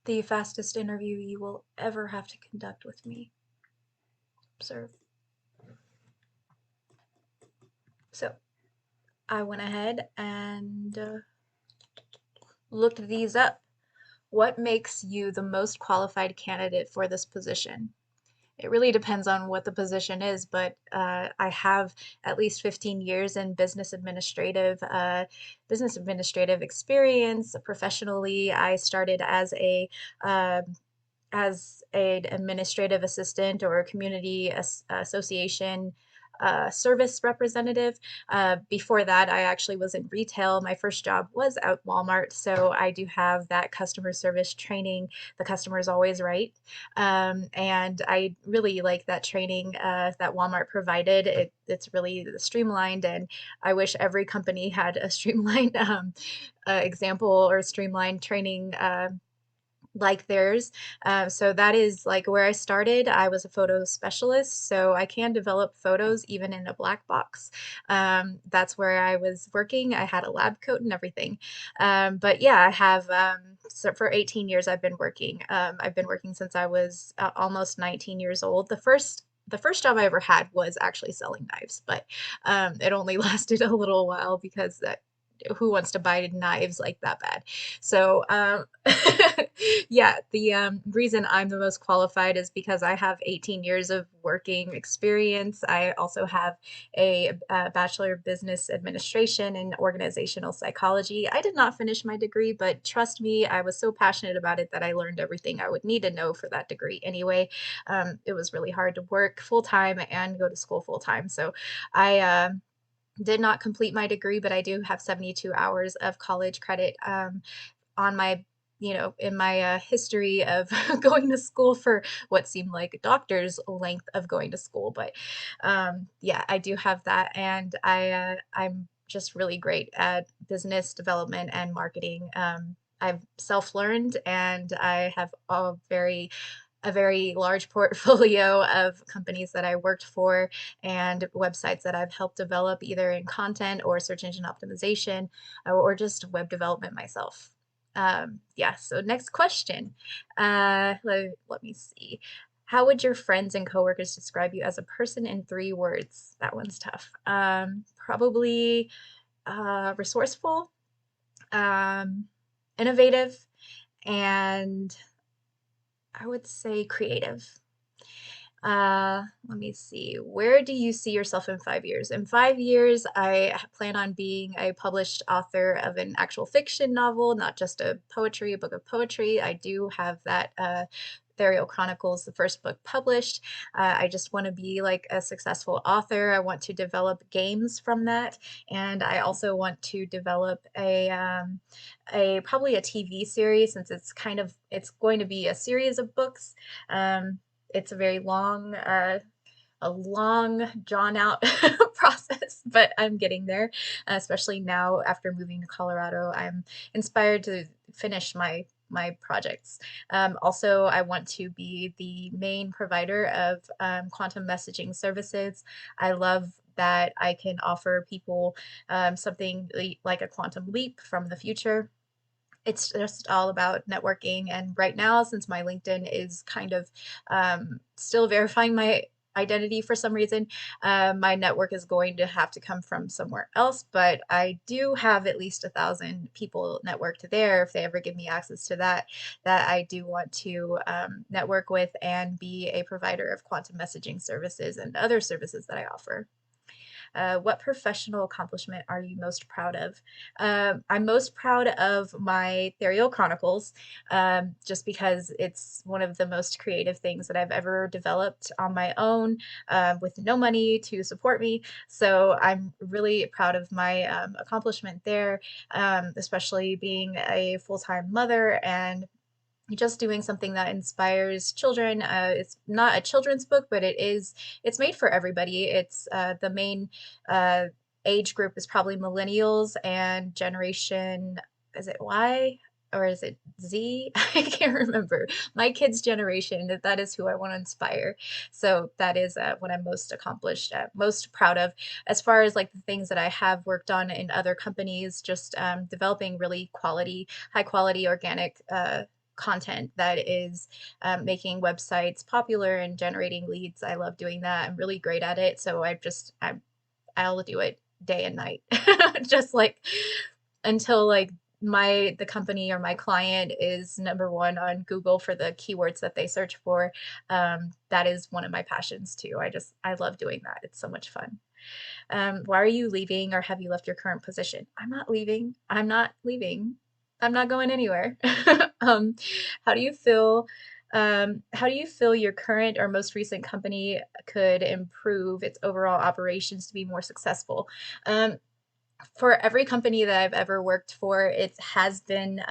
The fastest interview you will ever have to conduct with me. Observe. So I went ahead and looked these up. What makes you the most qualified candidate for this position? It really depends on what the position is, but I have at least 15 years in business administrative experience. Professionally, I started um, as an administrative assistant or a community association service representative. Before that, I actually was in retail. My first job was at Walmart, so I do have that customer service training. The customer is always right, and I really like that training that Walmart provided. It's really streamlined, and I wish every company had a streamlined example or streamlined training. Like theirs. So that is like where I started. I was a photo specialist, so I can develop photos even in a black box. That's where I was working. I had a lab coat and everything. But yeah, I have so for 18 years I've been working. I've been working since I was almost 19 years old. The first job I ever had was actually selling knives, but it only lasted a little while because who wants to buy knives like that bad? So, yeah, the reason I'm the most qualified is because I have 18 years of working experience. I also have a Bachelor of Business Administration and Organizational Psychology. I did not finish my degree, but trust me, I was so passionate about it that I learned everything I would need to know for that degree anyway. It was really hard to work full time and go to school full time. So I did not complete my degree, but I do have 72 hours of college credit on my in my history of going to school for what seemed like a doctor's length of going to school. But yeah, I do have that, and I'm just really great at business development and marketing. I've self-learned, and I have a very large portfolio of companies that I worked for and websites that I've helped develop either in content or search engine optimization or just web development myself. Yeah, so next question. Let me see. How would your friends and coworkers describe you as a person in 3 words? That one's tough. Probably resourceful, um, innovative, and I would say creative. Let me see. Where do you see yourself in 5 years? In 5 years, I plan on being a published author of an actual fiction novel, not just a book of poetry. I do have that Therial Chronicles, the first book published. I just want to be like a successful author. I want to develop games from that, and I also want to develop a probably a TV series since it's going to be a series of books. It's a long, drawn out process, but I'm getting there. Especially now after moving to Colorado, I'm inspired to finish my projects. Also, I want to be the main provider of quantum messaging services. I love that I can offer people something like a quantum leap from the future. It's just all about networking. And right now, since my LinkedIn is kind of still verifying my identity for some reason, my network is going to have to come from somewhere else. But I do have at least 1,000 people networked there. If they ever give me access to that I do want to network with and be a provider of quantum messaging services and other services that I offer. What professional accomplishment are you most proud of? I'm most proud of my Therial Chronicles, just because it's one of the most creative things that I've ever developed on my own with no money to support me. So I'm really proud of my accomplishment there, especially being a full-time mother and just doing something that inspires children. It's not a children's book, but it's made for everybody. It's the main uh, age group is probably millennials and generation, is it Y or is it Z? I can't remember. My kids' generation, that is who I want to inspire. So that is what I'm most accomplished, most proud of. As far as like the things that I have worked on in other companies, just developing really high quality organic content that is making websites popular and generating leads. I love doing that. I'm really great at it. So I'll do it day and night. Just like until like the company or my client is number one on Google for the keywords that they search for. That is one of my passions too. I love doing that. It's so much fun. Why are you leaving or have you left your current position? I'm not leaving. I'm not leaving. I'm not going anywhere. Um, how do you feel? How do you feel your current or most recent company could improve its overall operations to be more successful? Um, for every company that I've ever worked for, it has been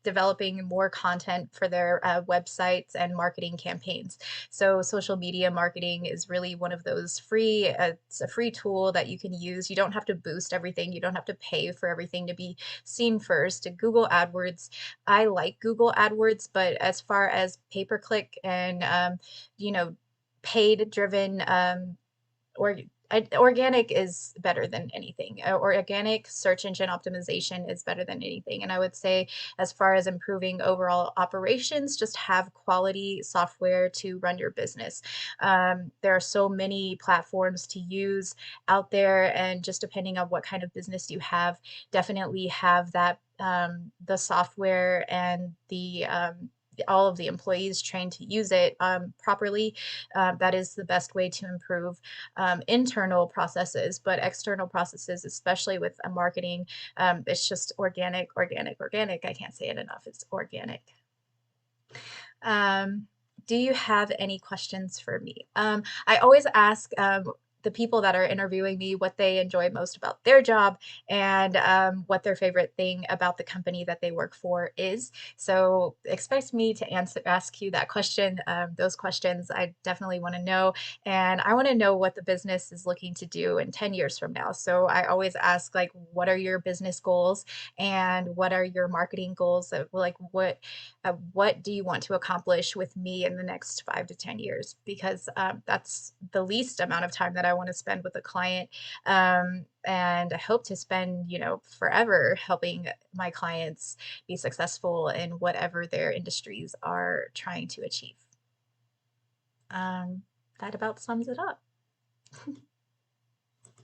developing more content for their websites and marketing campaigns. So social media marketing is really one of those free. It's a free tool that you can use. You don't have to boost everything. You don't have to pay for everything to be seen first. Google AdWords, I like Google AdWords, but as far as pay per click and you know paid driven or organic is better than anything. Organic search engine optimization is better than anything. And I would say, as far as improving overall operations, just have quality software to run your business. There are so many platforms to use out there, and just depending on what kind of business you have, definitely have that the software and all of the employees trained to use it properly. That is the best way to improve internal processes, but external processes, especially with marketing, it's just organic, organic, organic. I can't say it enough. It's organic. Um, do you have any questions for me? I always ask the people that are interviewing me what they enjoy most about their job and what their favorite thing about the company that they work for is. So expect me to ask you that question. Those questions I definitely want to know, and I want to know what the business is looking to do in 10 years from now. So I always ask like, what are your business goals and what are your marketing goals? Like what do you want to accomplish with me in the next 5 to 10 years? Because that's the least amount of time that I want to spend with a client. And I hope to spend, forever helping my clients be successful in whatever their industries are trying to achieve. Um, that about sums it up.